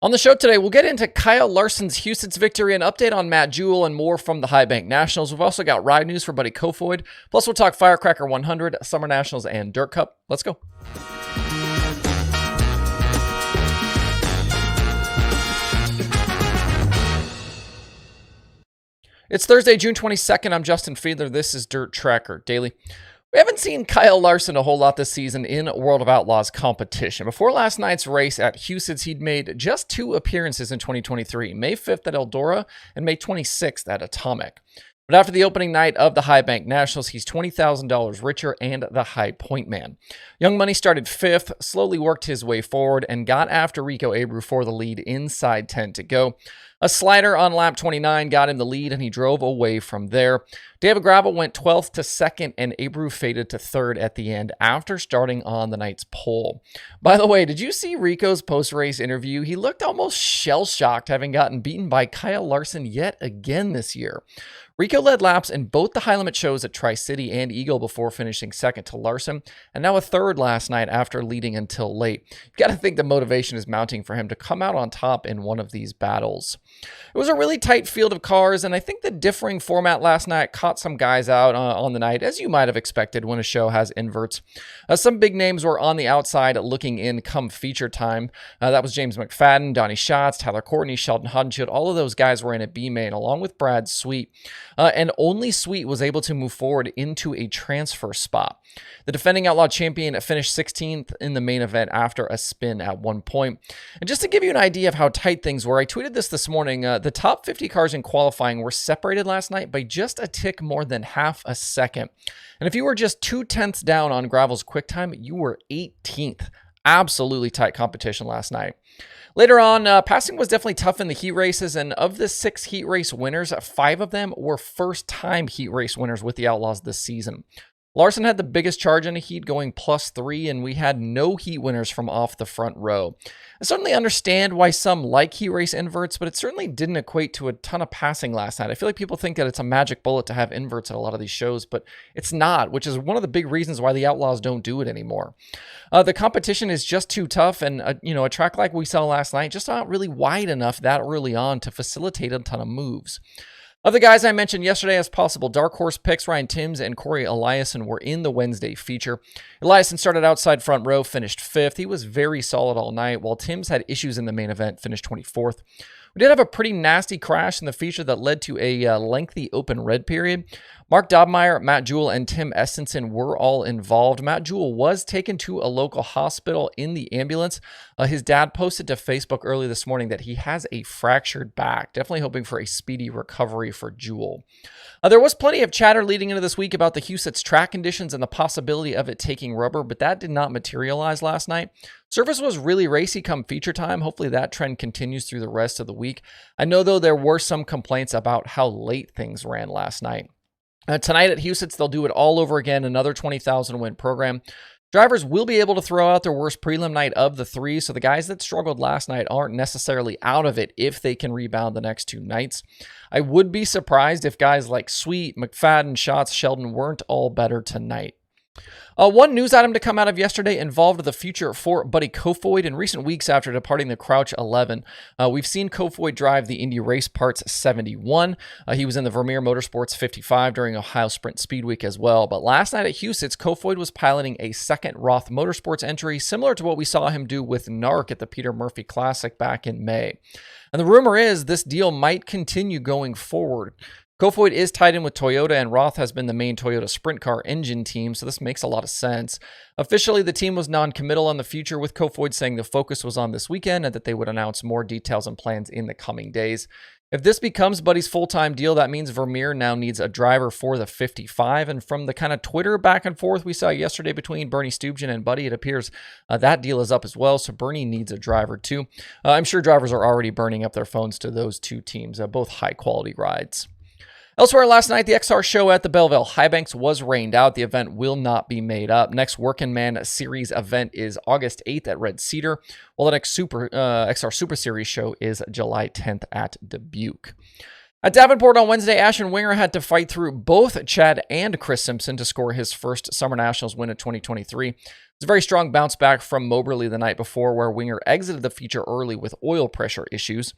On the show today, we'll get into Kyle Larson's Huset's victory, an update on Matt Juhl, and more from the High Bank Nationals. We've also got ride news for Buddy Kofoid. Plus, we'll talk Firecracker 100, Summer Nationals, and Dirt Cup. Let's go. It's Thursday, June 22nd. I'm Justin Fiedler. This is Dirt Tracker Daily. We haven't seen Kyle Larson a whole lot this season in World of Outlaws competition. Before last night's race at Huset's, he'd made just 2 appearances in 2023, May 5th at Eldora and May 26th at Atomic. But after the opening night of the High Bank Nationals, he's $20,000 richer and the high point man. Young Money started 5th, slowly worked his way forward, and got after Rico Abreu for the lead inside 10 to go. A slider on lap 29 got him the lead, and he drove away from there. David Gravel went 12th to 2nd, and Abreu faded to 3rd at the end after starting on the night's pole. By the way, did you see Rico's post-race interview? He looked almost shell-shocked, having gotten beaten by Kyle Larson yet again this year. Rico led laps in both the high-limit shows at Tri-City and Eagle before finishing 2nd to Larson, and now a 3rd last night after leading until late. You've got to think the motivation is mounting for him to come out on top in one of these battles. It was a really tight field of cars, and I think the differing format last night caught some guys out on the night, as you might have expected when a show has inverts. Some big names were on the outside looking in come feature time. That was James McFadden, Donnie Schatz, Tyler Courtney, Sheldon Hodenshield. All of those guys were in at B-main, along with Brad Sweet. And only Sweet was able to move forward into a transfer spot. The defending Outlaw champion finished 16th in the main event after a spin at one point. And just to give you an idea of how tight things were, I tweeted this morning. The top 50 cars in qualifying were separated last night by just a tick more than half a second. And if you were just 2/10 down on Gravel's quick time, you were 18th. Absolutely tight competition last night. Later on, passing was definitely tough in the heat races, and of the 6 heat race winners, 5 of them were first-time heat race winners with the Outlaws this season. Larson had the biggest charge in a heat, going +3, and we had no heat winners from off the front row. I certainly understand why some like heat race inverts, but it certainly didn't equate to a ton of passing last night. I feel like people think that it's a magic bullet to have inverts at a lot of these shows, but it's not, which is one of the big reasons why the Outlaws don't do it anymore. The competition is just too tough, and a track like we saw last night just not really wide enough that early on to facilitate a ton of moves. Of the guys I mentioned yesterday as possible dark horse picks, Ryan Timms and Corey Eliason were in the Wednesday feature. Eliason started outside front row, finished 5th. He was very solid all night, while Timms had issues in the main event, finished 24th. We did have a pretty nasty crash in the feature that led to a lengthy open red period. Mark Dobmeyer, Matt Juhl, and Tim Estenson were all involved. Matt Juhl was taken to a local hospital in the ambulance. His dad posted to Facebook early this morning that he has a fractured back. Definitely hoping for a speedy recovery for Juhl. There was plenty of chatter leading into this week about the Huset's track conditions and the possibility of it taking rubber, but that did not materialize last night. Surface was really racy come feature time. Hopefully that trend continues through the rest of the week. I know, though, there were some complaints about how late things ran last night. Tonight at Huset's, they'll do it all over again, another 20,000 win program. Drivers will be able to throw out their worst prelim night of the 3, so the guys that struggled last night aren't necessarily out of it if they can rebound the next 2 nights. I would be surprised if guys like Sweet, McFadden, Schatz, Sheldon weren't all better tonight. One news item to come out of yesterday involved the future for Buddy Kofoid. In recent weeks after departing the Crouch 11, we've seen Kofoid drive the Indy Race Parts 71. He was in the Vermeer Motorsports 55 during Ohio Sprint Speed Week as well. But last night at Huset's, Kofoid was piloting a second Roth Motorsports entry, similar to what we saw him do with NARC at the Peter Murphy Classic back in May. And the rumor is this deal might continue going forward. Kofoid is tied in with Toyota, and Roth has been the main Toyota sprint car engine team, so this makes a lot of sense. Officially, the team was non-committal on the future, with Kofoid saying the focus was on this weekend and that they would announce more details and plans in the coming days. If this becomes Buddy's full-time deal, that means Vermeer now needs a driver for the 55, and from the kind of Twitter back and forth we saw yesterday between Bernie Stubjan and Buddy, it appears that deal is up as well, so Bernie needs a driver too. I'm sure drivers are already burning up their phones to those 2 teams, both high-quality rides. Elsewhere last night, the XR show at the Belleville Highbanks was rained out. The event will not be made up. Next Workin Man series event is August 8th at Red Cedar, while the next XR Super Series show is July 10th at Dubuque. At Davenport on Wednesday, Ashton Winger had to fight through both Chad and Chris Simpson to score his first Summer Nationals win of 2023. It's a very strong bounce back from Moberly the night before, where Winger exited the feature early with oil pressure issues.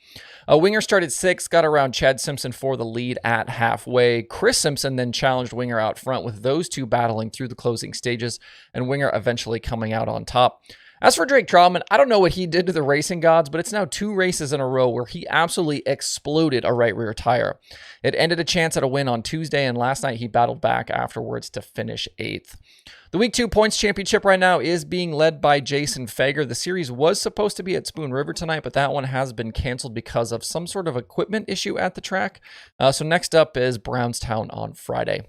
Winger started 6th, got around Chad Simpson for the lead at halfway. Chris Simpson then challenged Winger out front, with those two battling through the closing stages, and Winger eventually coming out on top. As for Drake Trauman, I don't know what he did to the racing gods, but it's now 2 races in a row where he absolutely exploded a right rear tire. It ended a chance at a win on Tuesday, and last night he battled back afterwards to finish 8th. The Week 2 points championship right now is being led by Jason Fager. The series was supposed to be at Spoon River tonight, but that one has been canceled because of some sort of equipment issue at the track. So next up is Brownstown on Friday.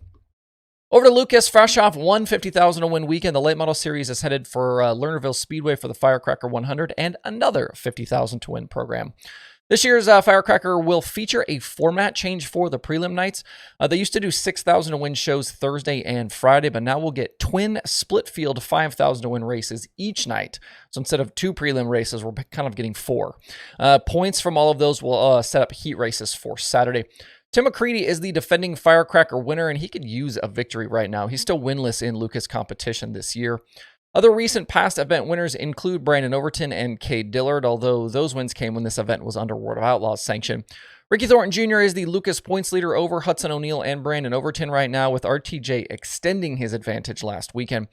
Over to Lucas, fresh off one $50,000 to win weekend. The late model series is headed for Lernerville Speedway for the Firecracker 100 and another $50,000 to win program. This year's Firecracker will feature a format change for the prelim nights. They used to do $6,000 to win shows Thursday and Friday, but now we'll get twin split field $5,000 to win races each night. So instead of 2 prelim races, we're kind of getting 4. Points from all of those will set up heat races for Saturday. Tim McCready is the defending Firecracker winner, and he could use a victory right now. He's still winless in Lucas competition this year. Other recent past event winners include Brandon Overton and Cade Dillard, although those wins came when this event was under World of Outlaws sanction. Ricky Thornton Jr. is the Lucas points leader over Hudson O'Neill and Brandon Overton right now, with RTJ extending his advantage last weekend.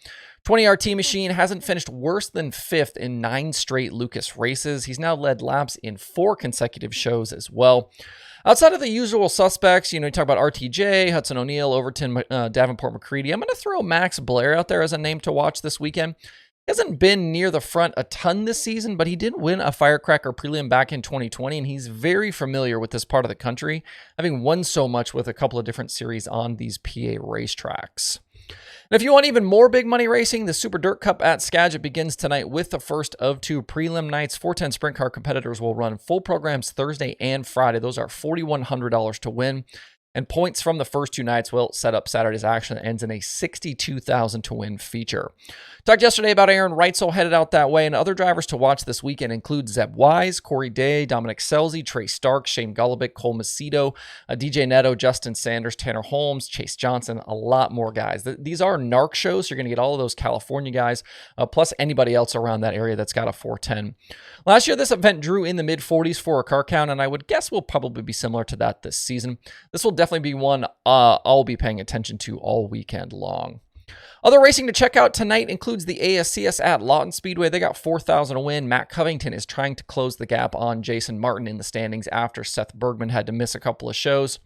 20RT Machine hasn't finished worse than 5th in 9 straight Lucas races. He's now led laps in 4 consecutive shows as well. Outside of the usual suspects, you talk about RTJ, Hudson O'Neill, Overton, Davenport, McCready. I'm going to throw Max Blair out there as a name to watch this weekend. He hasn't been near the front a ton this season, but he did win a Firecracker prelim back in 2020, and he's very familiar with this part of the country, having won so much with a couple of different series on these PA racetracks. And if you want even more big money racing, the Super Dirt Cup at Skagit begins tonight with the first of 2 prelim nights. 410 Sprint Car competitors will run full programs Thursday and Friday. Those are $4,100 to win. And points from the first 2 nights will set up Saturday's action that ends in a $62,000 to win feature. Talked yesterday about Aaron Reitzel headed out that way, and other drivers to watch this weekend include Zeb Wise, Corey Day, Dominic Selzy, Trey Stark, Shane Golubic, Cole Macedo, DJ Neto, Justin Sanders, Tanner Holmes, Chase Johnson, a lot more guys. These are NARC shows, so you're going to get all of those California guys, plus anybody else around that area that's got a 410. Last year, this event drew in the mid-40s for a car count, and I would guess will probably be similar to that this season. This will definitely be one I'll be paying attention to all weekend long. Other racing to check out tonight includes the ASCS at Lawton Speedway. They got $4,000 to win. Matt Covington is trying to close the gap on Jason Martin in the standings after Seth Bergman had to miss a couple of shows.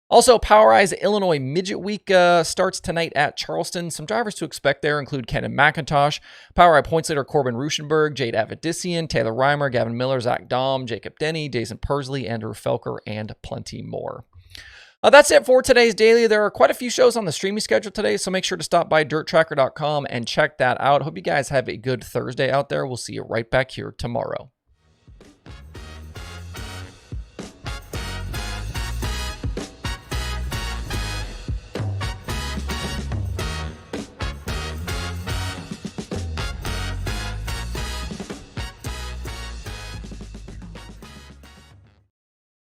Also, PowerEye's Illinois Midget Week starts tonight at Charleston. Some drivers to expect there include Kenan McIntosh, PowerEye points leader Corbin Ruschenberg, Jade Avedissian, Taylor Reimer, Gavin Miller, Zach Dahm, Jacob Denny, Dazen Persley, Andrew Felker, and plenty more. That's it for today's daily. There are quite a few shows on the streaming schedule today, so make sure to stop by dirttracker.com and check that out. Hope you guys have a good Thursday out there. We'll see you right back here tomorrow.